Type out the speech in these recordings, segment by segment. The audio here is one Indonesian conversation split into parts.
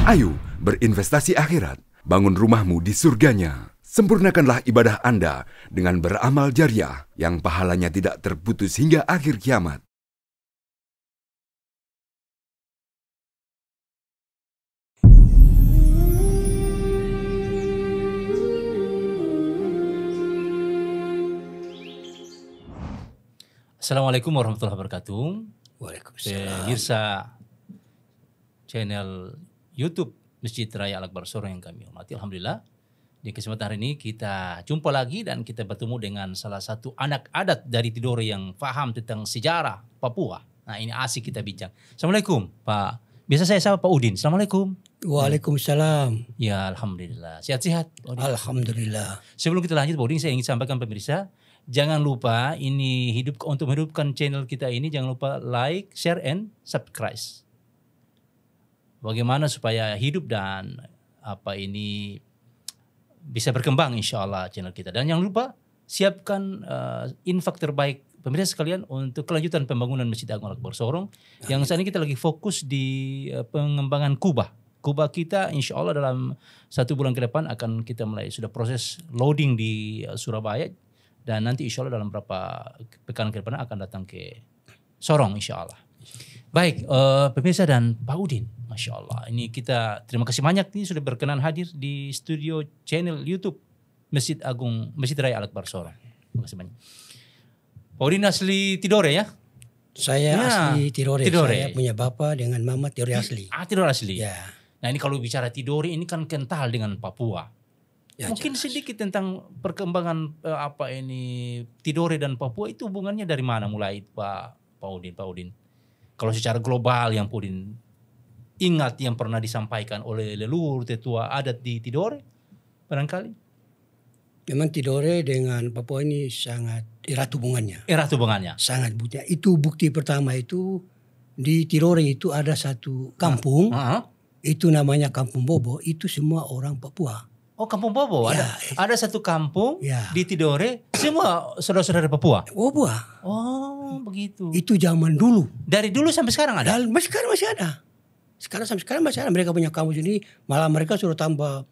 Ayo berinvestasi akhirat, bangun rumahmu di surganya. Sempurnakanlah ibadah Anda dengan beramal jariah yang pahalanya tidak terputus hingga akhir kiamat. Assalamualaikum warahmatullahi wabarakatuh. Waalaikumsalam. Pemirsa channel YouTube Masjid Raya Al-Akbar Sorong yang kami hormati, alhamdulillah di kesempatan hari ini kita jumpa lagi dan kita bertemu dengan salah satu anak adat dari Tidore yang paham tentang sejarah Papua. Nah, ini asik kita bincang. Assalamualaikum Pak. Biasa saya sapa Pak Udin. Assalamualaikum. Waalaikumsalam. Ya, alhamdulillah. Sehat-sehat Pak Udin? Alhamdulillah. Sebelum kita lanjut Pak Udin, saya ingin sampaikan pemirsa, jangan lupa ini untuk menghidupkan channel kita ini, jangan lupa like, share, and subscribe. Bagaimana supaya hidup dan bisa berkembang insya Allah channel kita. Dan jangan lupa siapkan infak terbaik pemirsa sekalian untuk kelanjutan pembangunan Masjid Agung Al-Akbar Sorong. Yang saat ini kita lagi fokus di pengembangan kubah. Kubah kita insya Allah dalam 1 bulan ke depan akan kita mulai sudah proses loading di Surabaya. Dan nanti insya Allah dalam beberapa pekan ke depan akan datang ke Sorong insya Allah. Baik, pemirsa dan Pak Udin, Masya Allah. Ini kita terima kasih banyak nih sudah berkenan hadir di studio channel YouTube Masjid Raya Al-Akbar Sorong. Terima kasih banyak. Pak Udin asli Tidore ya? Saya asli Tidore. Tidore. Saya punya bapak dengan mama Tidore asli. Tidore asli. Ya. Nah ini kalau bicara Tidore ini kan kental dengan Papua. Ya, mungkin jelas. sedikit tentang perkembangan Tidore dan Papua itu hubungannya dari mana mulai Pak Udin? Kalau secara global yang Pak Udin ingat yang pernah disampaikan oleh leluhur tetua adat di Tidore barangkali? Memang Tidore dengan Papua ini sangat erat hubungannya. Erat hubungannya. Sangat bukti. Itu bukti pertama itu di Tidore itu ada satu kampung. Itu namanya Kampung Bobo. Itu semua orang Papua. Oh, Kampung Bobo. Ya. Ada satu kampung Ya. di Tidore semua saudara-saudara Papua. Papua. Oh, begitu. Itu zaman dulu. Dari dulu sampai sekarang ada? Dan sekarang masih ada. Sampai sekarang masih ada. Mereka punya kampus ini. Malah mereka sudah tambah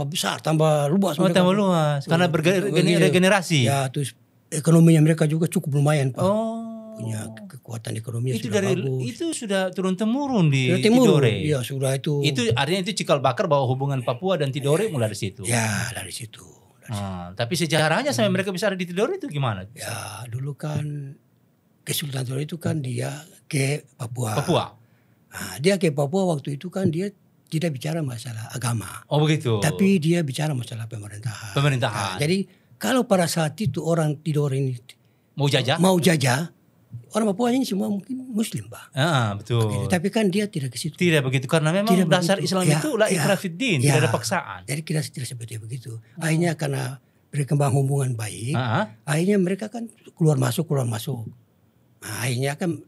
besar, tambah luas. Oh, tambah luas. Karena bergenerasi. Ya, terus ekonominya mereka juga cukup lumayan, Pak. Oh. Punya kekuatan ekonomi Itu sudah dari bagus. itu sudah turun temurun di Timur. Tidore. Iya, sudah itu. Itu artinya itu cikal bakar bahwa hubungan Papua dan Tidore mulai dari situ. Ya, dari situ. Tapi sejarahnya sampai mereka bisa ada di Tidore itu gimana? Ya, dulu kan Kesultanan Tidore itu kan dia ke Papua. Nah, dia ke Papua waktu itu kan dia tidak bicara masalah agama. Oh, begitu. Tapi dia bicara masalah pemerintahan. Pemerintahan. Nah, jadi kalau pada saat itu orang Tidore ini Mau jajah? Orang Papua ini semua mungkin Muslim, Pak. Betul. Begitu. Tapi kan dia tidak ke situ. Tidak begitu karena memang Tidak dasar begitu. Islam itu la ikrah fid din, tidak ada paksaan. Jadi kita tidak seperti begitu. Akhirnya karena berkembang hubungan baik, akhirnya mereka kan keluar masuk. Nah, akhirnya kan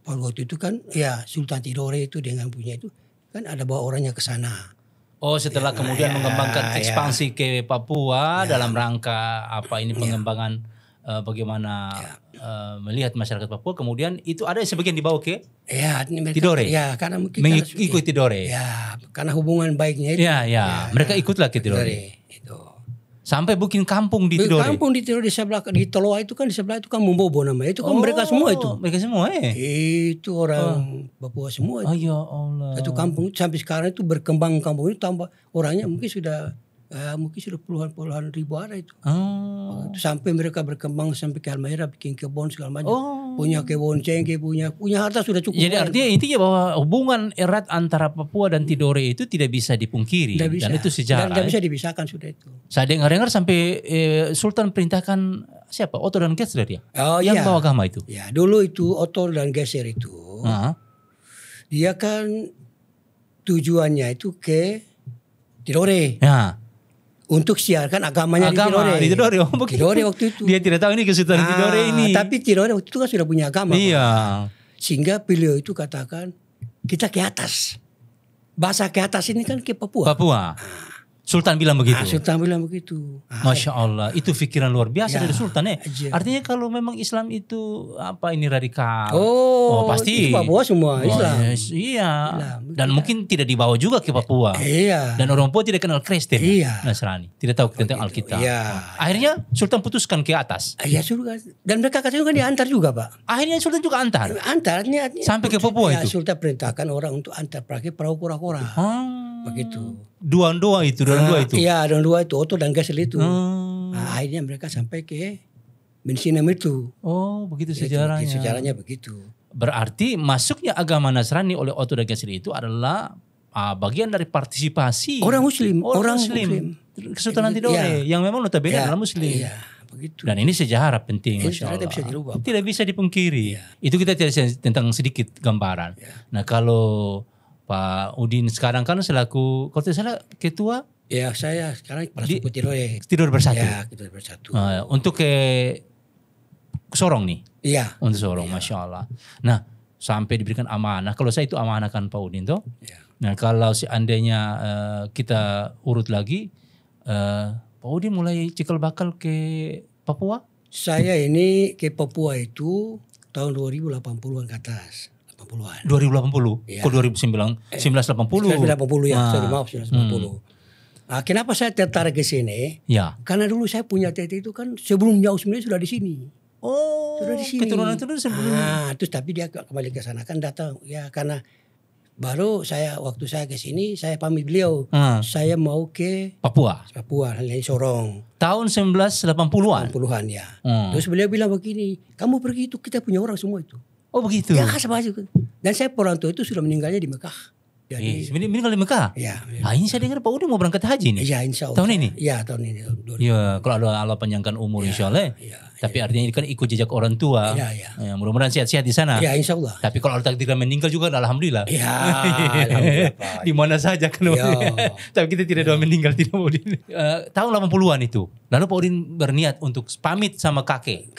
pada waktu itu kan ya Sultan Tidore itu dengan punya itu kan ada bawa orangnya ke sana. Oh, setelah kemudian mengembangkan ekspansi ke Papua dalam rangka pengembangan bagaimana melihat masyarakat Papua, kemudian itu ada sebagian dibawa ke Tidore. Ya, karena mungkin mengikuti Tidore. Ya, karena hubungan baiknya itu. Ya, mereka ikutlah ke Tidore. Itu. Sampai bikin kampung di Tidore. Kampung di Tidore di sebelah di Toloa itu kan di sebelah itu kan Mumbobo namanya. Itu kan mereka semua itu. Mereka semua Itu orang Papua semua itu. Oh ya Allah. Satu kampung sampai sekarang itu berkembang kampung itu tambah orangnya mungkin sudah puluhan ribu ada itu. Itu sampai mereka berkembang sampai ke Halmahera bikin kebun segala macam. Punya kebun cengkeh, punya harta sudah cukup. Jadi artinya intinya bahwa hubungan erat antara Papua dan Tidore itu tidak bisa dipungkiri. Bisa. Dan itu sejarah. Tidak bisa dipisahkan sudah itu. Saya dengar sampai Sultan perintahkan siapa? Otto dan Geser dia. Yang bawa agama itu. Ya, dulu itu Otto dan Geser itu. Dia kan tujuannya itu ke Tidore. Ya. Untuk siarkan agamanya di Tidore. Oh, begitu. Tidore waktu itu. Dia tidak tahu ini Kesultanan Tidore ini. Tapi Tidore waktu itu kan sudah punya agama. Iya. Sehingga beliau itu katakan kita ke atas. Bahasa ke atas ini kan ke Papua. Sultan bilang begitu. Sultan bilang begitu. Masya Allah, itu pikiran luar biasa dari Sultan ya. Aja. Artinya kalau memang Islam itu apa ini radikal. Itu Pasti. Papua semua Islam. Yes, iya. Islam. Dan mungkin tidak dibawa juga ke Papua. Iya. Dan orang Papua tidak kenal Kristen. Iya. Nasrani. Tidak tahu tentang Alkitab. Iya. Akhirnya Sultan putuskan ke atas. Ya sudah. Dan mereka katanya kan diantar juga Pak. Akhirnya Sultan juga antar. Antarnya Sampai ke Papua itu. Sultan perintahkan orang untuk antar pakai perahu kura-kura. Begitu. Dua itu. Iya, dua itu, Oto dan Gasel itu. Nah, akhirnya mereka sampai ke Mensinem itu. Oh, begitu sejarahnya. Sejarahnya begitu. Berarti masuknya agama Nasrani oleh Oto dan Gasel itu adalah bagian dari partisipasi orang Muslim. Kesultanan Tidore yang memang notabene adalah Muslim. Iya, begitu. Dan ini sejarah penting, Masya Allah. Bisa dirubah, Pak. Tidak bisa dipungkiri. Itu kita tentang sedikit gambaran. Nah, kalau Pak Udin sekarang kan selaku, kalau tidak salah ketua. Ya, saya sekarang kepala suku Tidore. Tidore Bersatu. Ya, Tidore Bersatu. Untuk ke Sorong nih. Iya. Untuk Sorong, Masya Allah. Nah, sampai diberikan amanah. Kalau saya itu amanah kan Pak Udin toh. Ya. Nah, kalau seandainya kita urut lagi, Pak Udin mulai cikal bakal ke Papua? Saya ini ke Papua itu tahun 2080-an ke atas. 80-an. 2080? Ya. Kok 1980? 1980 ya, sorry maaf 1980. Nah, kenapa saya tertarik ke sini? Ya. Karena dulu saya punya tete itu kan sebelumnya sebenarnya sudah di sini. Oh, sudah di sini. Keturunan sebelum. Terus tapi dia kembali ke sana kan datang ya karena baru waktu saya ke sini saya pamit beliau. Saya mau ke Papua, lain Sorong. Tahun 1980-an. 80-an ya. Terus beliau bilang begini, kamu pergi itu kita punya orang semua itu. Oh begitu. Ya sama aja. Dan saya orang tua itu sudah meninggalnya di Mekah. Jadi meninggal di Mekah. Ya. Ini saya dengar Pak Udin mau berangkat haji nih. Iya, insya Allah. Tahun ini. Iya, tahun ini. Iya, kalau Allah panjangkan umur insya Allah. Ya, tapi artinya ini kan ikut jejak orang tua. Iya. Ya, mudah-mudahan sehat-sehat di sana. Iya, insya Allah. Tapi kalau Allah takdirkan meninggal juga, alhamdulillah. Iya, alhamdulillah. Di mana saja kan. Tapi kita tidak doa meninggal tidak Pak Udin. Tahun 80-an itu. Lalu Pak Udin berniat untuk pamit sama kakek.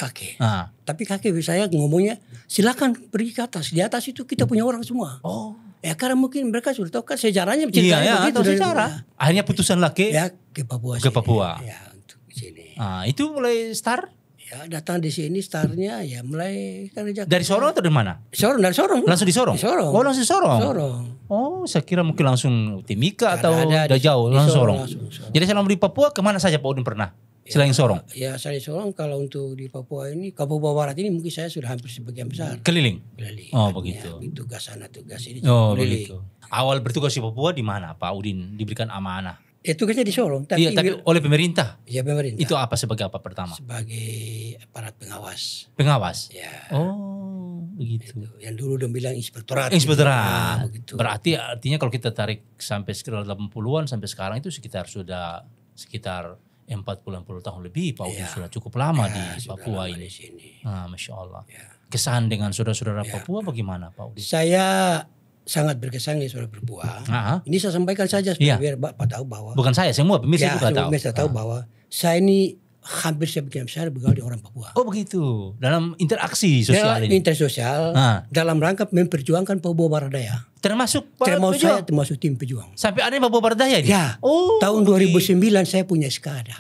Tapi kakek saya ngomongnya, silakan pergi ke atas. Di atas itu kita punya orang semua. Oh. Ya karena mungkin mereka sudah tahu kan sejarahnya. Iya, tahu sejarah. Akhirnya putusan laki ke Papua. Ke Papua. Ya, untuk sini. Itu mulai start? Ya, datang di sini startnya ya mulai kerja. Dari Sorong atau dari mana? Dari Sorong. Langsung di Sorong? Oh, langsung di Sorong. Oh, saya kira mungkin langsung Timika atau udah jauh langsung Sorong. Jadi selama di Papua kemana saja Pak Udin pernah? Selain Sorong? Ya, selain Sorong kalau untuk di Papua ini, Papua Barat ini mungkin saya sudah hampir sebagian besar. Keliling? Oh, begitu. Tugas sana, tugas ini. Oh, begitu. Awal bertugas di Papua di mana Pak Udin diberikan amanah? Ya, tugasnya di Sorong. Tapi oleh pemerintah? Ya, pemerintah. Itu apa sebagai apa pertama? Sebagai aparat pengawas. Pengawas? Ya. Oh, begitu. Yang dulu udah bilang inspektorat. Inspektorat. Begitu. Berarti artinya kalau kita tarik sampai sekitar 80-an sampai sekarang itu sekitar 40 tahun lebih Pak Udin sudah cukup lama di Papua ini. Masya Allah. Kesan dengan saudara-saudara Papua bagaimana Pak Udin? Saya sangat berkesan dengan saudara Papua. Ini saya sampaikan saja biar Bapak tahu bahwa. Bukan saya, semua pemirsa juga tahu. Pemirsa tahu bahwa saya ini hampir sebagian besar bergaul di orang Papua. Oh begitu. Dalam interaksi sosial ini. Interaksi sosial. Dalam rangka memperjuangkan Papua Barat Daya. Termasuk tim pejuang. Sampai ada yang Papua Barat Daya? Ya. Tahun 2009 saya punya SKADA.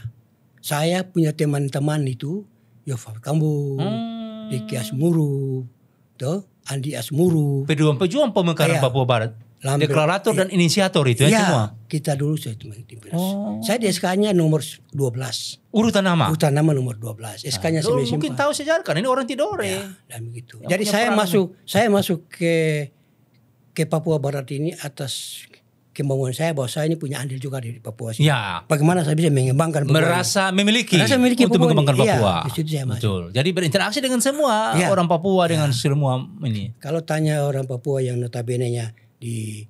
Saya punya teman-teman itu, Yova Kambu, Diki Asmuru, Andi Asmuru. Pejuang pemekaran Papua Barat. Deklarator dan inisiator itu semua. Kita dulu saya tim pejuang. Saya di SK-nya nomor 12. Urutan nama nomor 12. SK-nya mungkin tahu sejarah kan ini orang Tidore. Ya, dan begitu. Jadi saya masuk ke Papua Barat ini atas kemauan saya bahwa saya ini punya andil juga di Papua. Ya. Bagaimana saya bisa mengembangkan Papua? Merasa memiliki untuk mengembangkan Papua. Betul. Jadi berinteraksi dengan semua orang Papua dengan semua ini. Kalau tanya orang Papua yang notabene-nya di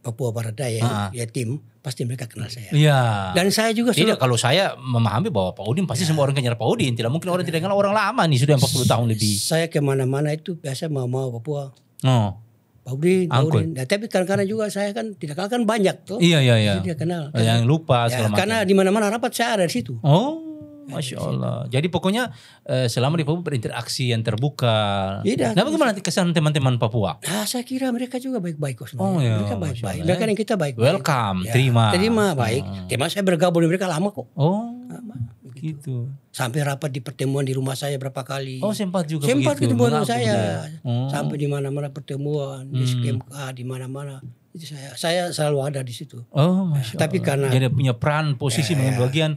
Papua Barat Daya, tim pasti mereka kenal saya. Iya. Dan saya juga kalau saya memahami bahwa Pak Udin pasti semua orang kenal Pak Udin. Tidak mungkin orang tidak kenal orang lama nih sudah 40 tahun lebih. Saya kemana-mana itu biasa mau Papua. Pak Udin. Nah, tapi kadang-kadang juga saya kan tidak kenal kan banyak tuh. Iya. Jadi dia kenal. Yang lupa segala macam. Karena di mana-mana rapat saya ada di situ. Oh. Masya Allah. Jadi pokoknya selama di Papua berinteraksi yang terbuka. Iya, Nah, bagaimana kesan teman-teman Papua? Saya kira mereka juga baik-baik kok Oh, sebenarnya. iya, Mereka Masya baik-baik. Allah, Mereka yang kita baik-baik. Welcome, terima. Terima baik. Terima, saya bergabung dengan mereka lama kok. Oh, Lama. gitu. Sampai rapat di pertemuan di rumah saya berapa kali. Oh, sempat juga Sempat begitu. ketemu dengan Mengaku saya. gitu. Sampai di mana-mana pertemuan, di SKMK, di mana-mana. Itu saya selalu ada di situ. Oh, Masya Tapi Allah. karena Jadi punya peran posisi mengambil bagian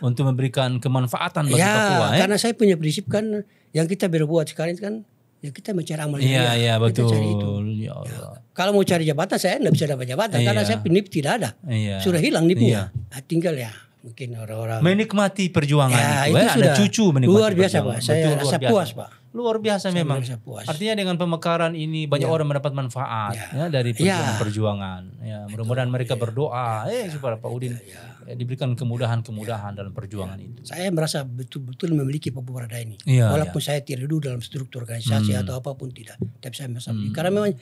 untuk memberikan kemanfaatan bagi Papua. karena saya punya prinsip kan yang kita berbuat sekarang kan ya kita mencari amal Iya, iya, Kita betul. cari itu. Ya Allah. Kalau mau cari jabatan saya nggak bisa dapat jabatan karena saya NIP tidak ada. Iya. Sudah hilang NIP-nya. Nah, tinggal ya mungkin orang-orang Menikmati perjuangan ya, itu. itu sudah Ada cucu menikmati luar biasa perjuangan. Pak. Saya Betul, luar rasa biasa. puas Pak. Luar biasa Saya memang. merasa puas. Artinya dengan pemekaran ini banyak orang mendapat manfaat ya, dari perjuangan. Ya, mudah-mudahan mereka berdoa supaya Pak Udin diberikan kemudahan-kemudahan dalam perjuangan itu. Saya merasa betul-betul memiliki Papua Radar ini. Iya, Walaupun saya tidak duduk dalam struktur organisasi atau apapun tidak. Tapi saya merasa karena memang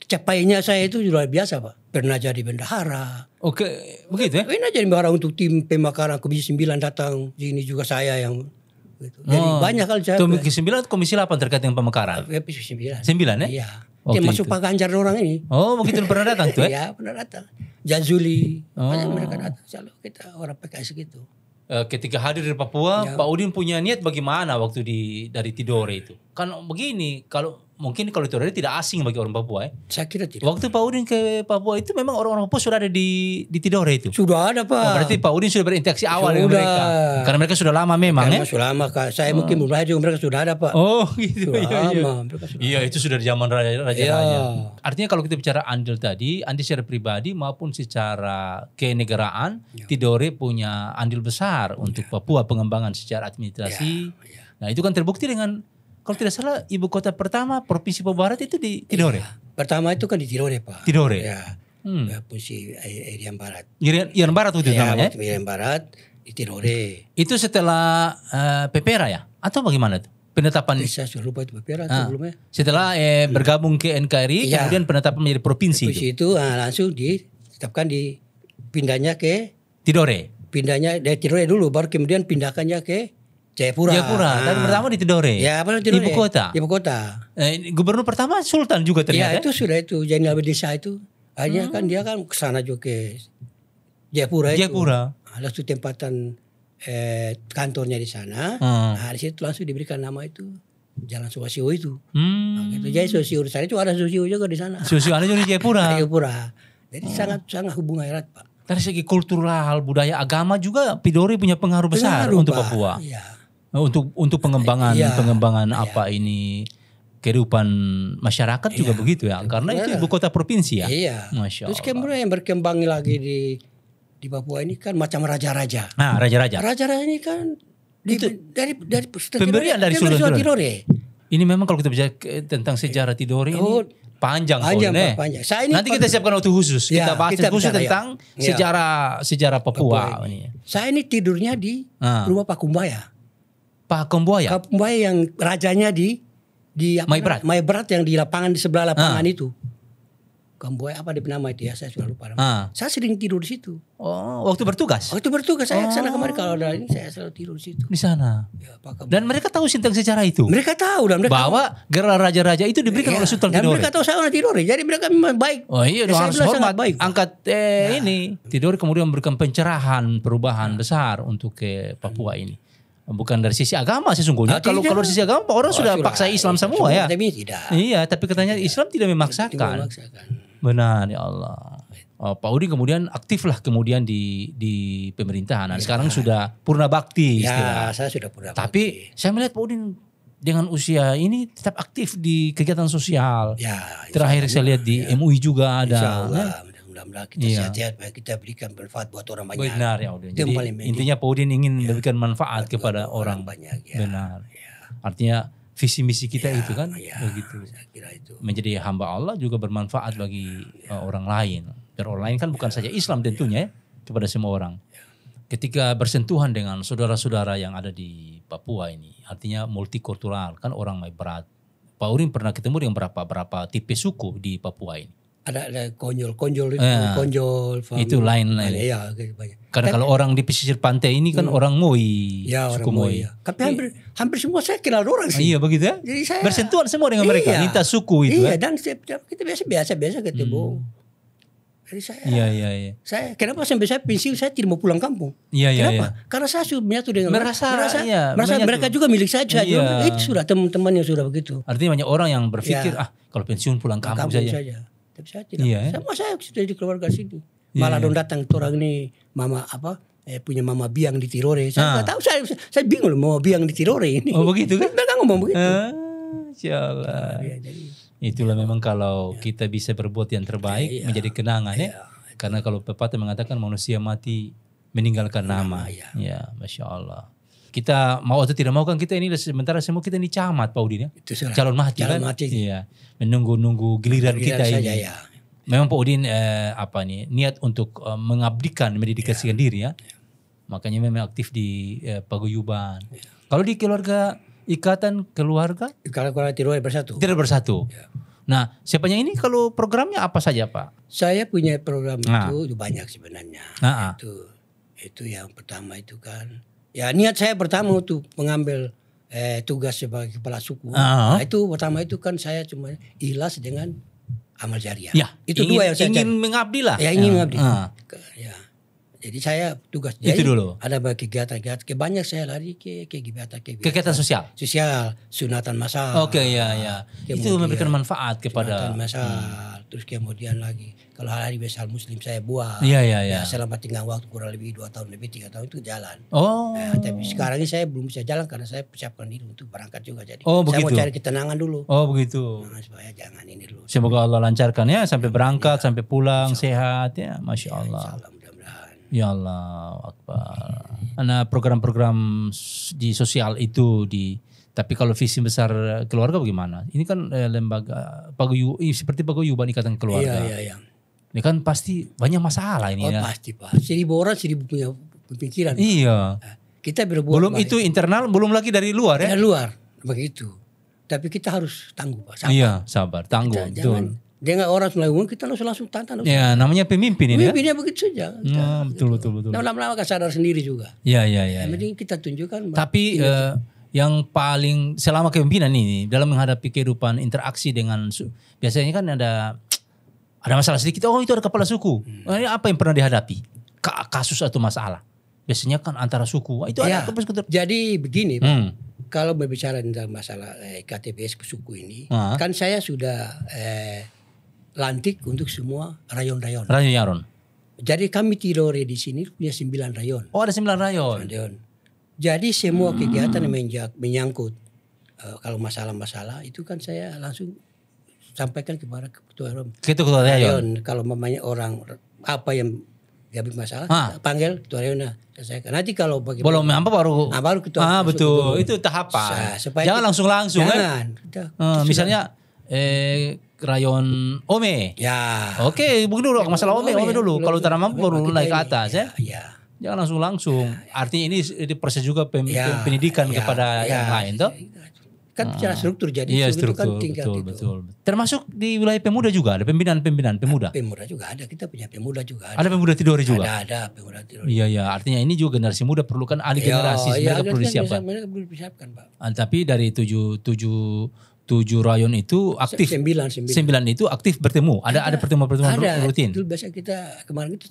capaiannya saya itu luar biasa Pak. Pernah jadi bendahara. Oke, begitu ya? Pernah jadi bendahara untuk tim pemekaran Komisi 9 datang. Sini juga saya yang gitu. Jadi banyak kali saya. Komisi 9 atau Komisi 8 terkait dengan pemekaran? Komisi 9. 9 ya? Iya. Waktu Termasuk itu. Pak Ganjar orang ini. Oh, begitu pernah datang tuh ya? Iya, pernah datang. Jazuli. Banyak mereka datang. Selalu kita orang PKS gitu. Ketika hadir di Papua, Pak Udin punya niat bagaimana waktu dari Tidore itu? Kan begini, mungkin kalau Tidore tidak asing bagi orang Papua ya. Saya kira tidak. Waktu Pak Udin ke Papua itu memang orang-orang Papua sudah ada di Tidore itu. Sudah ada Pak. Berarti Pak Udin sudah berinteraksi awal dengan mereka. Karena mereka sudah lama memang ya. Sudah lama Kak. Saya mungkin mulai juga mereka sudah ada Pak. Oh gitu. Sudah lama. Mereka sudah. Iya itu sudah di zaman raja-raja. Artinya kalau kita bicara andil tadi, andil secara pribadi maupun secara kenegaraan, Tidore punya andil besar untuk Papua pengembangan secara administrasi. Nah itu kan terbukti dengan, kalau tidak salah ibu kota pertama Provinsi Papua Barat itu di Tidore. Pertama itu kan di Tidore Pak. Tidore. Ya. Provinsi Irian Barat. Irian Barat itu namanya. Irian Barat di Tidore. Itu setelah PPRA ya? Atau bagaimana tuh? Penetapan Saya sudah lupa itu PPRA atau belum ya. setelah bergabung ke NKRI kemudian penetapan menjadi provinsi itu langsung ditetapkan pindahnya ke Tidore. Pindahnya dari Tidore dulu baru kemudian pindahkannya ke Jayapura. Tapi pertama di Tidore. Ya, Tidore. Ibu kota. Ibu kota. Gubernur pertama Sultan juga ternyata. Ya, itu sudah itu Jainal Desa itu. Akhirnya kan dia kan kesana juga ke Jayapura itu. Jayapura. Lalu tempatan kantornya di sana. Nah, di situ langsung diberikan nama itu Jalan Sosio itu. Nah, gitu. Jadi Sosio di sana itu ada Sosio juga di sana. Sosio ada juga di Jayapura. Jayapura. Jadi sangat hubungan erat Pak. Dari segi kultural, budaya, agama juga Tidore punya pengaruh besar untuk Papua. Iya. Untuk pengembangan apa ini kehidupan masyarakat juga begitu ya. Karena itu ibu kota provinsi ya. Iya. Masya Terus Allah. kemudian yang berkembang lagi di Papua ini kan macam raja-raja. Nah, raja-raja. Raja-raja ini kan dari pemberian dari Sultan Tidore. Ini memang kalau kita bicara tentang sejarah Tidore ini panjang. Panjang. Nanti kita siapkan waktu khusus. Ya, kita bahas khusus bicara, tentang sejarah Papua ini. Saya ini tidurnya di rumah Pak Kumbaya. Pak Kumbaya. Pak Kumbaya yang rajanya di Maibrat yang di lapangan di sebelah lapangan itu. Kumbaya apa dia nama itu ya, saya sudah lupa. Saya sering tidur di situ. Oh, waktu bertugas. Waktu bertugas saya kesana kemarin kalau ada ini saya selalu tidur di situ. Di sana. Ya, dan mereka tahu tentang sejarah itu. Mereka tahu dan mereka bahwa gelar raja-raja itu diberikan oleh Sultan Tidore. Dan mereka tahu saya orang Tidore, jadi mereka memang baik. Oh iya, harus hormat. Angkat ini Tidore kemudian memberikan pencerahan, perubahan besar untuk ke Papua ini. Bukan dari sisi agama sesungguhnya. Kalau dari sisi agama orang sudah paksa Islam semua ya. Tapi tidak. Iya, tapi katanya Islam tidak memaksakan. Benar ya Allah. Pak Udin kemudian aktiflah kemudian di pemerintahan. Nah, sekarang sudah purna bakti. Ya, saya sudah purna bakti. Tapi saya melihat Pak Udin dengan usia ini tetap aktif di kegiatan sosial. Ya, terakhir saya lihat di MUI juga ada. Mudah-mudahan kita sehat-sehat, kita berikan manfaat buat orang banyak. Benar ya Udin. Jadi intinya Pak Udin ingin memberikan manfaat kepada orang banyak. Ya. Benar. Ya. Artinya visi misi kita itu kan begitu. Saya kira itu. Menjadi hamba Allah juga bermanfaat bagi orang lain. Dan orang lain kan bukan saja Islam tentunya ya, kepada semua orang. Ketika bersentuhan dengan saudara-saudara yang ada di Papua ini, artinya multikultural kan orang Maibrat. Pak Udin pernah ketemu dengan berapa tipe suku di Papua ini? ada konjol itu, konjol. Itu lain. Iya, banyak. Karena kalau orang di pesisir pantai ini kan orang Moi, ya, suku Moi. Ya. Tapi hampir semua saya kenal orang sih. Iya begitu ya. Jadi saya bersentuhan semua dengan mereka, lintas suku itu. Iya, dan kita biasa ketemu. Jadi Iya. Saya kenapa sampai saya pensiun saya tidak mau pulang kampung? Iya. Kenapa? Karena saya sudah menyatu dengan merasa mereka juga milik saya. Iya. Itu sudah teman-teman yang sudah begitu. Artinya banyak orang yang berpikir kalau pensiun pulang kampung saja. Tapi saya tidak. Saya sudah di keluarga sini. Malah dong datang orang ini mama punya mama biang di Tirore. Saya nggak tahu, saya bingung loh mau biang di Tirore ini. Oh begitu kan? Mereka ngomong begitu. Insyaallah. Itulah memang kalau kita bisa berbuat yang terbaik menjadi kenangan ya. Karena kalau pepatah mengatakan manusia mati meninggalkan nama. Ya, Masya Allah. Kita mau atau tidak mau kan kita ini sementara semua kita ini camat Pak Udin ya. Calon mati kan. Iya. Menunggu giliran kita ini. Ya. Memang Pak Udin niat untuk mengabdikan, mendedikasikan diri ya. Makanya memang aktif di paguyuban. Kalau di keluarga Ikatan Keluarga Tirore Bersatu. Tidak Bersatu. Ya. Nah, siapanya ini kalau programnya apa saja Pak? Saya punya program itu banyak sebenarnya. Itu yang pertama itu kan. Ya niat saya pertama untuk mengambil tugas sebagai kepala suku. Nah, itu pertama itu kan saya cuma ikhlas dengan amal jariah. Ya, itu dua yang saya ingin mengabdi lah. Ya ingin mengabdi. Ya. Jadi saya tugas itu dulu. Ada kegiatan-kegiatan, banyak saya lari ke kegiatan sosial, sunatan masal. Oke, ya. Itu memberikan manfaat kepada sunatan masal. Terus kemudian lagi kalau hari besar Muslim saya buat. Iya. Selama tinggal waktu kurang lebih 2 tahun lebih 3 tahun itu jalan. Tapi sekarang ini saya belum bisa jalan karena saya persiapkan diri untuk berangkat juga jadi. Saya mau cari ketenangan dulu. Oh begitu. Supaya jangan ini dulu. Semoga Allah lancarkan ya sampai berangkat sampai pulang sehat ya, Masya Allah. Ya Allah Akbar. Nah program-program di sosial itu tapi kalau visi besar keluarga bagaimana? Ini kan lembaga seperti paguyuban Ikatan Keluarga. Iya. Ini kan pasti banyak masalah ini ya. Pasti Pak. 1000 orang 1000 punya pemikiran. Iya. Kita berbuat belum itu internal, belum lagi dari luar ya. Dari luar begitu. Tapi kita harus tangguh Pak. Sabar. Iya sabar, tangguh. Betul. Jangan orang melakukan kita langsung tantang. Ya namanya pemimpin ini. Pemimpinnya begitu saja. Betul. Lama-lama kan sadar sendiri juga. Iya. Yang penting kita tunjukkan. Tapi yang paling selama kepemimpinan ini dalam menghadapi kehidupan interaksi dengan biasanya kan ada masalah sedikit. Oh itu ada kepala suku. Ini apa yang pernah dihadapi? Kasus atau masalah? Biasanya kan antara suku. Itu ada. Jadi begini Pak. Kalau berbicara tentang masalah KTPS suku ini, kan saya sudah lantik untuk semua rayon-rayon. Jadi kami Tirore di sini punya 9 rayon. Oh ada 9 rayon. Jadi semua kegiatan yang menyangkut kalau masalah-masalah itu kan saya langsung sampaikan kepada ketua rayon. Kalau mamanya orang apa yang diambil masalah, kita panggil ketua rayon. Nanti kalau belum apa baru ketua. Betul. Itu tahapan. Jangan langsung jangan. Misalnya rayon Ome. Ya. Oke, begini dulu masalah Ome dulu. Kalau tidak mampu baru naik ke atas ya. Jangan langsung. Artinya ini proses juga pendidikan kepada yang lain toh. Kan secara struktur jadi struktur, kan tinggal betul. Termasuk di wilayah pemuda juga ada pembinaan pemuda. Pemuda juga ada, kita punya pemuda juga. Ada pemuda Tidore juga. Ada pemuda Tidore. Iya, artinya ini juga generasi muda perlukan ahli generasi. Mereka perlu disiapkan. Mereka perlu disiapkan, Pak. Tapi dari 7 rayon itu aktif. 9 itu aktif bertemu. Ada pertemuan rutin. Itu biasa kita kemarin itu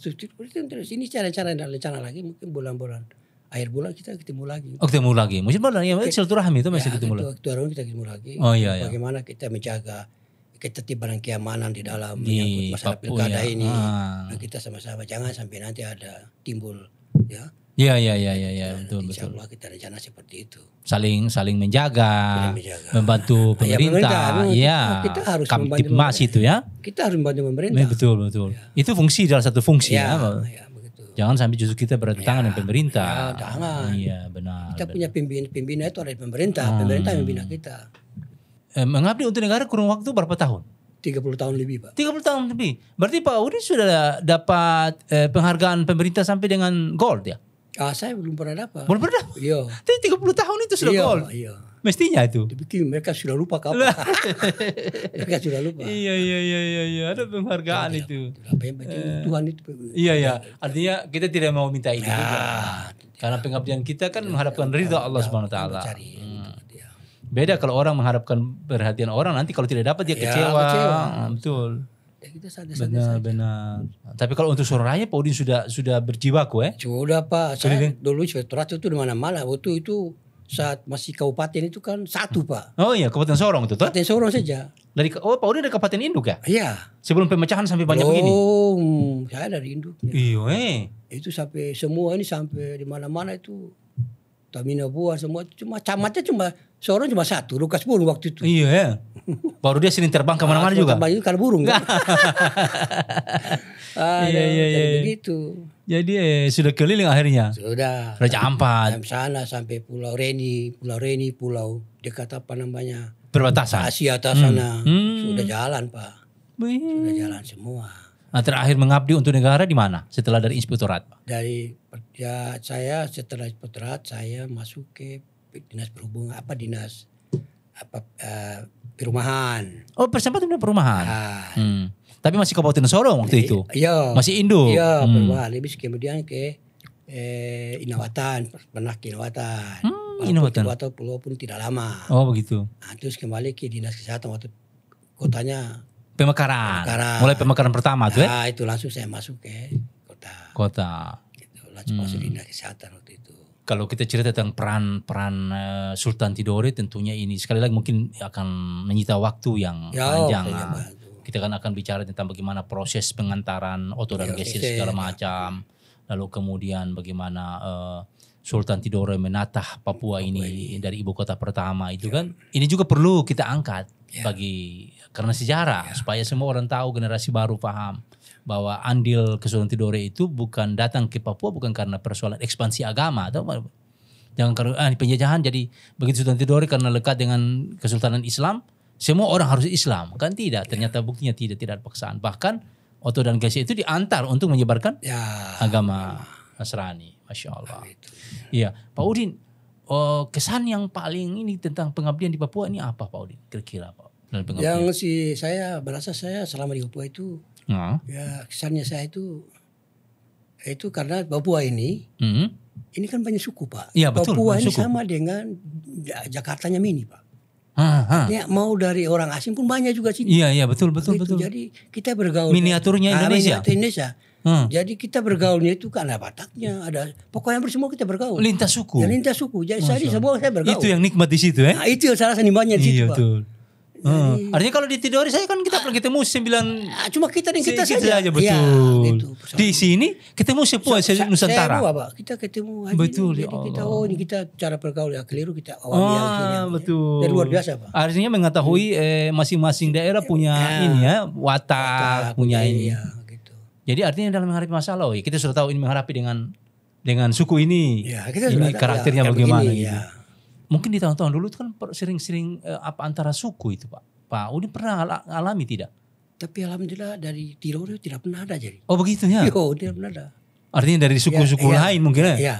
terus ini cara-cara lagi mungkin bulan-bulan akhir bulan kita ketemu lagi. Ketemu lagi. Mungkin bulan ya silaturahmi itu masih ketemu lagi. Ketua kita ketemu lagi. Bagaimana kita menjaga ketertiban dan keamanan di dalam menyangkut masalah pilkada ini. Nah, kita sama-sama jangan sampai nanti ada timbul ya. Iya, betul. Insyaallah kita rencana seperti itu. Saling menjaga, membantu pemerintah. Iya. Kita harus Kamtibmas itu ya. Kita harus membantu pemerintah. Betul. Ya. Itu fungsi salah satu fungsi ya. Jangan sampai justru kita bertentangan dengan pemerintah. Jangan. Iya, benar. Kita punya pimpinan itu ada di pemerintah. Pemerintah yang membina kita. Mengabdi untuk negara kurun waktu berapa tahun? 30 tahun lebih, Pak. 30 tahun lebih. Berarti Pak Udin sudah dapat penghargaan pemerintah sampai dengan gold ya? Saya belum pernah dapat. Belum pernah? Iya. Tapi 30 tahun itu sudah gold. Iya. Mestinya itu. Tapi mereka sudah lupa kapan. Mereka sudah lupa. Iya. ada penghargaan itu. Apa yang penting Tuhan itu. Iya. Artinya kita tidak mau minta itu juga. Karena pengabdian kita kan mengharapkan ridha Allah Subhanahu wa taala. Beda kalau orang mengharapkan perhatian orang, nanti kalau tidak dapat dia kecewa. Betul. Benar. Tapi kalau untuk Soraya, Pak Udin sudah berjibaku Sudah Pak. Saya dulu inspektorat itu di mana-mana. Waktu itu saat masih kabupaten itu kan satu Pak. Oh iya, Kabupaten Sorong itu. Kabupaten Sorong saja. Pak Udin dari Kabupaten Induk ya? Iya. Sebelum pemecahan sampai banyak begini. Saya dari Induk. Iya. Itu sampai semua ini sampai di mana-mana itu. Tamina Buah semua cuma camatnya cuma Sorong cuma satu, Lukas Burung waktu itu. Iya. Baru dia sering terbang kemana-mana juga. Terbang kalau burung kan. Iya. Begitu. Jadi sudah keliling akhirnya. Sudah. Raja Ampat. Sampai sana sampai Pulau Reni, Pulau dekat apa namanya? Perbatasan. Asia atas sana. Sudah jalan Pak. Sudah jalan semua. Nah, terakhir mengabdi untuk negara di mana? Setelah dari inspektorat? Saya setelah inspektorat saya masuk ke dinas perhubungan perumahan. Oh, sempat di perumahan. Tapi masih Kabupaten Sorong waktu itu. Iya. Masih Induk. Iya, perumahan. Habis kemudian ke Inawatan, pernah ke Inawatan. Inawatan. Walaupun tidak lama. Oh, begitu. Nah, terus kembali ke dinas kesehatan waktu kotanya Pemekaran. Mulai pemekaran pertama tuh Nah, itu langsung saya masuk ke kota. Gitu, langsung masuk dinas kesehatan waktu itu. Kalau kita cerita tentang peran Sultan Tidore, tentunya ini sekali lagi mungkin akan menyita waktu yang panjang. Kita akan bicara tentang bagaimana proses pengantaran Oto dan Gesir segala macam. Lalu kemudian bagaimana Sultan Tidore menatah Papua ini dari ibu kota pertama itu kan. Ini juga perlu kita angkat karena sejarah supaya semua orang tahu, generasi baru paham bahwa andil Kesultanan Tidore itu bukan datang ke Papua bukan karena persoalan ekspansi agama atau jangan karena penjajahan jadi begitu Sultan Tidore karena lekat dengan Kesultanan Islam semua orang harus Islam kan tidak, ternyata buktinya tidak ada paksaan, bahkan Oto dan Gesir itu diantar untuk menyebarkan agama Nasrani. Masya Allah. Iya, Pak Udin, kesan yang paling ini tentang pengabdian di Papua ini apa Pak Udin kira-kira Pak? Yang saya merasa saya selama di Papua itu ya kesannya saya itu karena Papua ini kan banyak suku Pak. Ya, betul, Papua ini suku. sama dengan Jakartanya mini Pak. Ya, mau dari orang asing pun banyak juga sini. Iya betul. Jadi kita bergaul. Miniaturnya Indonesia. Jadi kita bergaulnya itu kan ada Bataknya, ada pokoknya semua kita bergaul. Lintas suku. Ya, lintas suku. Jadi semua saya bergaul. Itu yang nikmat di situ Nah, itu salah senimannya di situ Pak. Betul. Artinya kalau di Tidore saya kan kita ketemu 9 cuma kita dan kita saja. Betul. Ya, gitu, di sini ketemu semua Nusantara. Kita ketemu betul ini, ya jadi kita cara bergaul ya keliru kita betul. Dan luar biasa Pak. Artinya mengetahui masing-masing daerah punya ini ya watak punya ini. Ya, gitu. Jadi artinya dalam menghadapi masalah kita sudah tahu ini menghadapi dengan suku ini. Ya, kita ini karakternya bagaimana begini, gitu. Mungkin di tahun-tahun dulu itu kan sering-sering antara suku itu Pak Udin pernah alami tidak? Tapi alhamdulillah dari Tidore tidak pernah ada jadi. Oh begitu ya? Tidak pernah ada. Artinya dari suku-suku lain mungkin ya? Iya.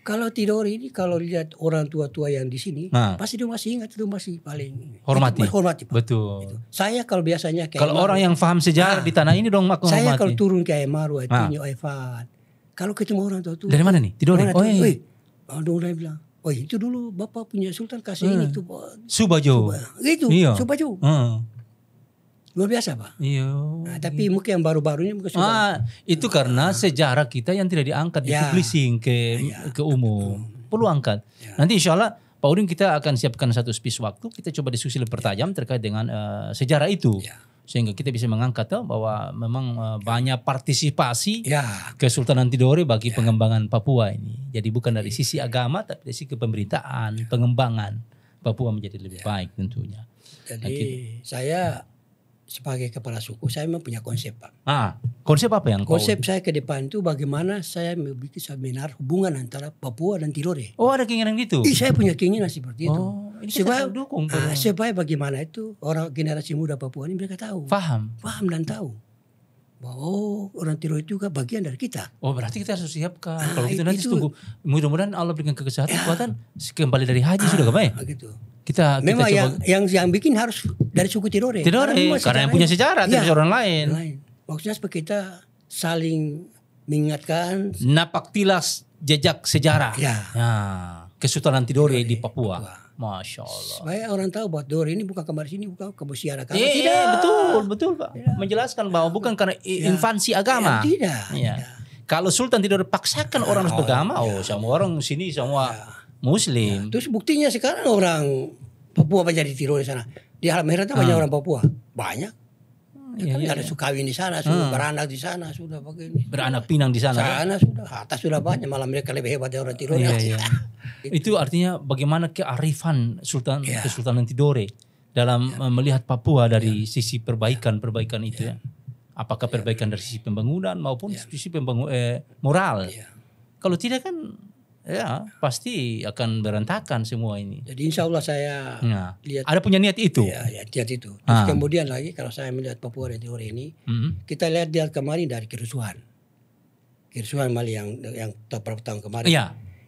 Kalau Tidore ini kalau lihat orang tua-tua yang di sini pasti dia masih ingat itu masih paling hormati Pak. Betul. Gitu. Saya kalau biasanya kalau orang yang paham sejarah di tanah ini dong makan saya hormati. Kalau turun ke Aymaru, Tinyo, Evan. Kalau ketemu orang tua dari mana nih? Tidore. Orang bilang oh itu dulu Bapak punya Sultan kasih ini tuh Subajo. Gitu, iya. Subajo. Luar biasa Pak. Iya. Nah, tapi mungkin yang baru-barunya mungkin sudah. Itu karena sejarah kita yang tidak diangkat di publishing ke umum. Perlu angkat. Nanti insya Allah Pak Udin kita akan siapkan satu space waktu. Kita coba diskusi lebih bertajam terkait dengan sejarah itu. Sehingga kita bisa mengangkat bahwa memang banyak partisipasi Kesultanan Tidore bagi pengembangan Papua ini. Jadi bukan dari sisi agama tapi dari sisi kepemerintahan, pengembangan Papua menjadi lebih baik tentunya. Jadi saya sebagai kepala suku saya memang punya konsep Pak. Konsep apa yang konsep saya ke depan itu bagaimana saya membuat seminar hubungan antara Papua dan Tidore. Oh ada keinginan gitu? Saya punya keinginan seperti itu. Ini supaya bagaimana itu orang generasi muda Papua ini mereka tahu. Paham dan tahu bahwa orang Tidore itu juga bagian dari kita. Oh berarti kita harus siapkan. Kalau gitu nanti tunggu mudah-mudahan Allah berikan kesehatan kekuatan kembali dari haji sudah Pak ya? Gitu. memang yang bikin harus dari suku Tidore. Karena yang punya sejarah, tidak orang lain. Maksudnya supaya kita saling mengingatkan. Napak tilas jejak sejarah. Ya. Kesultanan Tidore di Papua. Masya Allah. Supaya orang tahu bahwa Tidore ini bukan kembar sini, bukan kemusiara. Tidak. Betul Pak. Tidak. Menjelaskan bahwa bukan karena infansi agama. Tidak. Kalau Sultan Tidore paksakan orang harus beragama, semua orang sini semua Muslim. Terus buktinya sekarang orang Papua banyak di Tidore sana. Di Halmahera banyak orang Papua. Banyak. Ada Sukawi di sana, sudah beranak di sana, sudah begini. Beranak pinang di sana. Sudah, atas sudah banyak. Malah mereka lebih hebat dari orang Tidore. Itu artinya bagaimana kearifan Kesultanan Tidore dalam melihat Papua dari sisi perbaikan itu ya. Apakah perbaikan dari sisi pembangunan maupun sisi moral. Kalau tidak kan pasti akan berantakan semua ini. Jadi insya Allah saya lihat. Ada punya niat itu. Niat itu. Terus kemudian lagi kalau saya melihat Papua dan Tidore ini, kita lihat kemarin dari kerusuhan Mali yang beberapa tahun kemarin.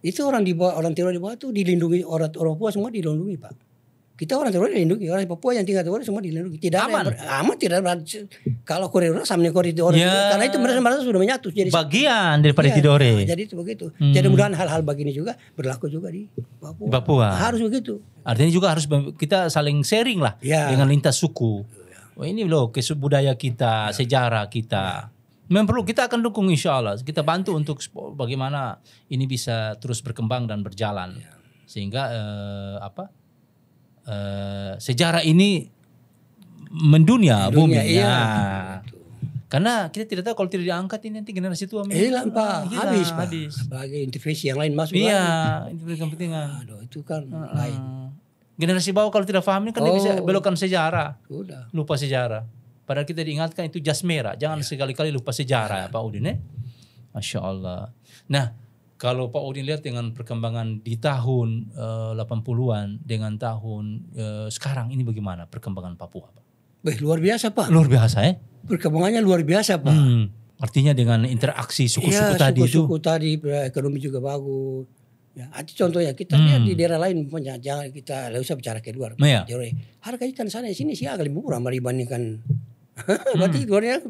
Itu orang Tidore di bawah itu dilindungi, orang Papua semua dilindungi Pak. Kita orang Tidore dilindungi, orang Papua yang tinggal Tidore semua dilindungi. Tidak aman tidak kalau Korea sama Tidore karena itu mereka sudah menyatu jadi bagian daripada Tidore. Jadi itu begitu. Jadi mudah-mudahan hal-hal begini juga berlaku juga di Papua. Harus begitu. Artinya juga harus kita saling sharing lah dengan lintas suku. Ini loh budaya kita, sejarah kita. Memang perlu kita akan dukung insya Allah. Kita bantu untuk bagaimana ini bisa terus berkembang dan berjalan sehingga sejarah ini mendunia bumi. Karena kita tidak tahu kalau tidak diangkat ini nanti generasi tua hilang Pak, habis. Sebagai intervensi yang lain masuk. Intervensi kepentingan. Itu kan lain. Generasi bawah kalau tidak paham ini kan dia bisa belokkan sejarah. Sudah. Lupa sejarah. Padahal kita diingatkan itu jas merah. Jangan sekali-kali lupa sejarah Pak Udin Masya Allah. Nah, kalau Pak Udin lihat dengan perkembangan di tahun 80-an dengan tahun sekarang ini bagaimana perkembangan Papua Pak? Luar biasa Pak. Luar biasa ya? Perkembangannya luar biasa Pak. Artinya dengan interaksi suku-suku tadi itu. Suku tadi ekonomi juga bagus. Contohnya kita lihat di daerah lain jangan kita tidak usah bicara ke luar. Harga ikan sana sini sih agak lebih murah dibandingkan. Berarti luarnya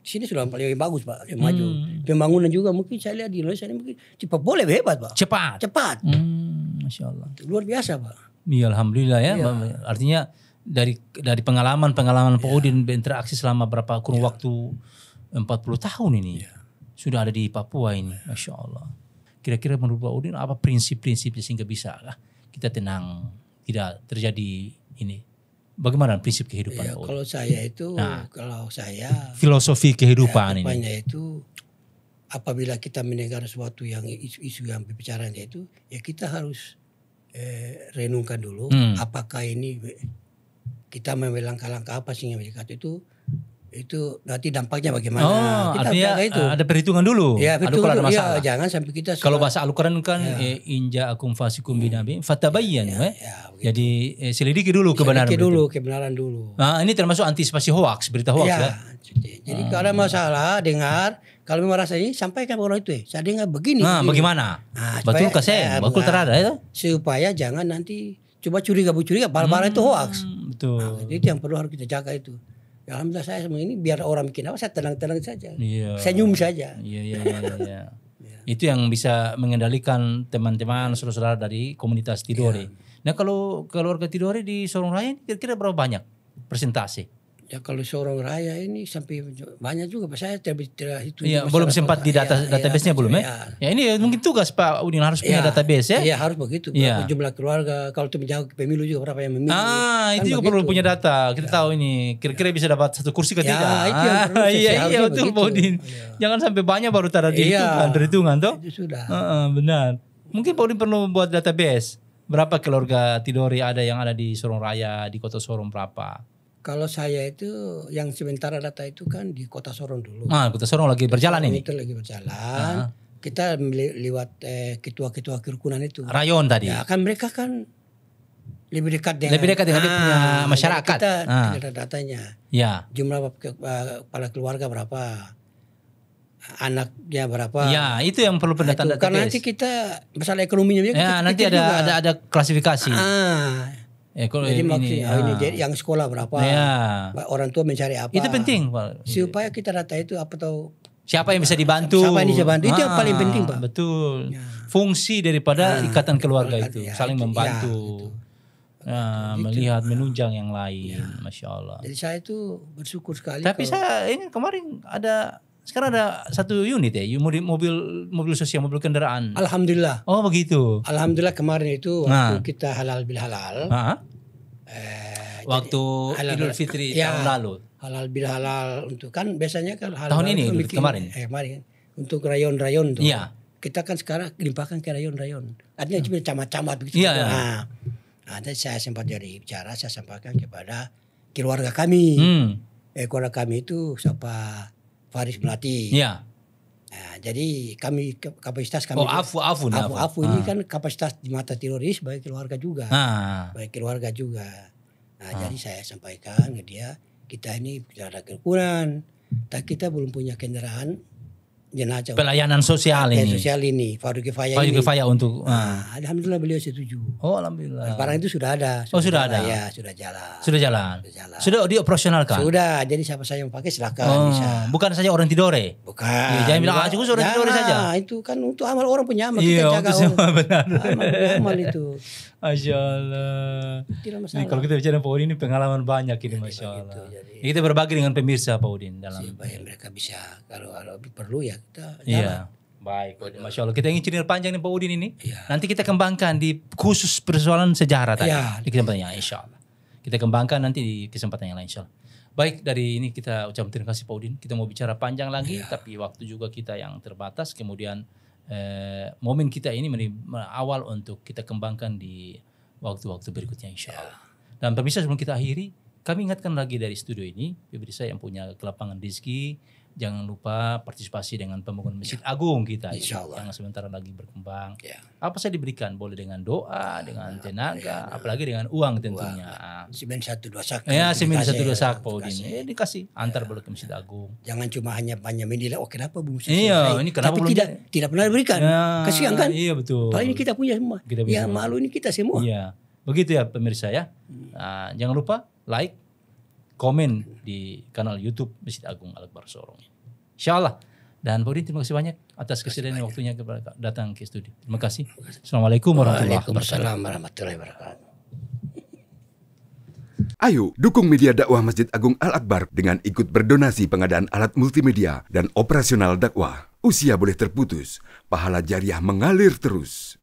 sini sudah paling bagus Pak, yang maju. Pembangunan juga mungkin saya lihat di Indonesia ini mungkin boleh hebat Pak. Cepat. Masya Allah. Luar biasa Pak. Iya alhamdulillah ya. Artinya dari pengalaman Pak Udin berinteraksi selama berapa kurun waktu 40 tahun ini sudah ada di Papua ini, Masya Allah. Kira-kira menurut Pak Udin apa prinsip-prinsipnya sehingga bisa kita tenang, tidak terjadi ini? Bagaimana prinsip kehidupan? Kalau saya filosofi kehidupan ini. Itu apabila kita mendengar sesuatu yang isu yang berbicara itu, kita harus renungkan dulu apakah ini kita memang langkah-langkah apa sih yang mendekat itu nanti dampaknya bagaimana. Kita artinya ada perhitungan dulu. Perhitungan ada masalah. Jangan sampai kita kalau bahasa Al-Quran kan inja akum fasikum binabi fatabayyan. Jadi selidiki dulu kebenaran dulu. Nah, ini termasuk antisipasi hoax, berita hoax ya. Jadi kalau ada masalah dengar, kalau memang rasa ini sampaikan orang itu saya dengar begini. Bagaimana? Betul kasih, betul terada ya. Supaya jangan nanti coba curiga parah itu hoax. Betul. Itu yang perlu harus kita jaga itu. Alhamdulillah saya semua ini biar orang bikin apa saya tenang-tenang saja. Senyum saja. Iya. Itu yang bisa mengendalikan teman-teman saudara-saudara dari komunitas Tidore. Nah kalau keluarga Tidore di Sorong Raya kira-kira berapa banyak persentase? Ya kalau Sorong Raya ini sampai banyak juga. Saya tidak itu. Belum sempat di database-nya belum ya? Ini mungkin tugas Pak Udin harus punya database ya? Iya harus begitu. Jumlah keluarga, kalau itu menjauh pemilu juga berapa yang memilih. Itu juga perlu punya data. Kita tahu ini kira-kira bisa dapat satu kursi ke tidak. Itu yang perlu. Iya betul Pak Udin. Jangan sampai banyak baru terhitungan toh. Itu sudah. Benar. Mungkin Pak Udin perlu buat database. Berapa keluarga Tidore ada yang ada di Sorong Raya, di Kota Sorong berapa? Kalau saya itu yang sementara data itu kan di Kota Sorong dulu. Kota Sorong lagi berjalan ini. Itu lagi berjalan. Kita lewat ketua-ketua kerukunan itu. Rayon tadi. Ya kan mereka kan lebih dekat dengan punya masyarakat. Kita ada datanya. Ya. Jumlah kepala keluarga berapa? Anaknya berapa? Ya, itu yang perlu pendataan database. Karena nanti kita masalah ekonominya nanti ada klasifikasi. Kalau Jadi maksudnya ini ini yang sekolah berapa, orang tua mencari apa. Itu penting, Pak. Supaya kita data itu apa tahu siapa yang bisa dibantu. Siapa yang bisa bantu, itu yang paling penting, Pak. Betul. Fungsi daripada ikatan keluarga itu, saling membantu. Melihat, menunjang yang lain, Masya Allah. Jadi saya itu bersyukur sekali. Tapi saya ini kemarin sekarang ada satu unit ya, mobil sosial, mobil kendaraan. Alhamdulillah. Oh begitu. Alhamdulillah kemarin itu waktu kita halal bil halal. Waktu Idul Fitri tahun lalu. Halal bil halal untuk kan biasanya kan halal tahun ini kemarin. Kemarin untuk rayon-rayon tuh. Iya. Kita kan sekarang limpahkan ke rayon-rayon. Artinya cuma camat-camat begitu. Iya. Nah, saya sempat jadi bicara, saya sampaikan kepada keluarga kami. Keluarga kami itu siapa? Faris Melati. Iya. Nah, jadi kapasitas kami. Afu ini kan kapasitas di mata teroris bagi keluarga juga. Bagi keluarga juga. Nah, jadi saya sampaikan ke dia, kita ini tidak ada kekurangan, tapi kita belum punya kendaraan jenazah. Pelayanan sosial ini. Fardu Kifayah untuk. Alhamdulillah beliau setuju. Oh, alhamdulillah. Barang itu sudah ada. Sudah ada. Ya, sudah jalan. Sudah dioperasionalkan. Sudah. Jadi siapa saja yang pakai silakan bisa. Bukan saja orang Tidore. Bukan. Ya, jangan bilang cukup orang Tidore saja. Itu kan untuk amal orang punya amal, kita jaga orang. Benar. Amal itu. Masya Allah. Tidak masalah. Kalau kita bicara Pak Udin ini pengalaman banyak ini, Masya Allah. Kita berbagi dengan pemirsa Pak Udin dalam. Supaya mereka bisa kalau perlu ya kita. Iya. Baik, Masya Allah. Kita ingin cerita panjang nih Pak Udin ini. Nanti kita kembangkan di khusus persoalan sejarah tadi. Di kesempatan yang insya Allah. Kita kembangkan nanti di kesempatan yang lain insya Allah. Baik, dari ini kita ucapkan terima kasih Pak Udin. Kita mau bicara panjang lagi, tapi waktu juga kita yang terbatas. Kemudian momen kita ini awal untuk kita kembangkan di waktu-waktu berikutnya insya Allah. Dan pemirsa, sebelum kita akhiri, kami ingatkan lagi dari studio ini, pemirsa yang punya kelapangan rezeki, jangan lupa partisipasi dengan pembangunan Masjid Agung kita yang sementara lagi berkembang. Apa saja diberikan, boleh dengan doa, dengan tenaga, apalagi dengan uang tentunya. Semin 1-2 sak. Ya, semin 1-2 sak Pak Udin. Dikasih antar boleh ke Masjid Agung. Jangan cuma hanya menilai, kenapa belum selesai. Iya, ini kenapa tapi tidak pernah diberikan. Kasihan kan? Iya betul. Padahal ini kita punya semua. Ya malu ini kita semua. Iya. Begitu ya pemirsa ya. Jangan lupa like, komen di kanal YouTube Masjid Agung Al-Akbar Sorong. Insyaallah. Dan Pak Udin, terima kasih banyak atas kesediaan waktunya datang ke studio. Terima kasih. Assalamualaikum warahmatullahi wabarakatuh. Ayo dukung media dakwah Masjid Agung Al-Akbar dengan ikut berdonasi pengadaan alat multimedia dan operasional dakwah. Usia boleh terputus, pahala jariah mengalir terus.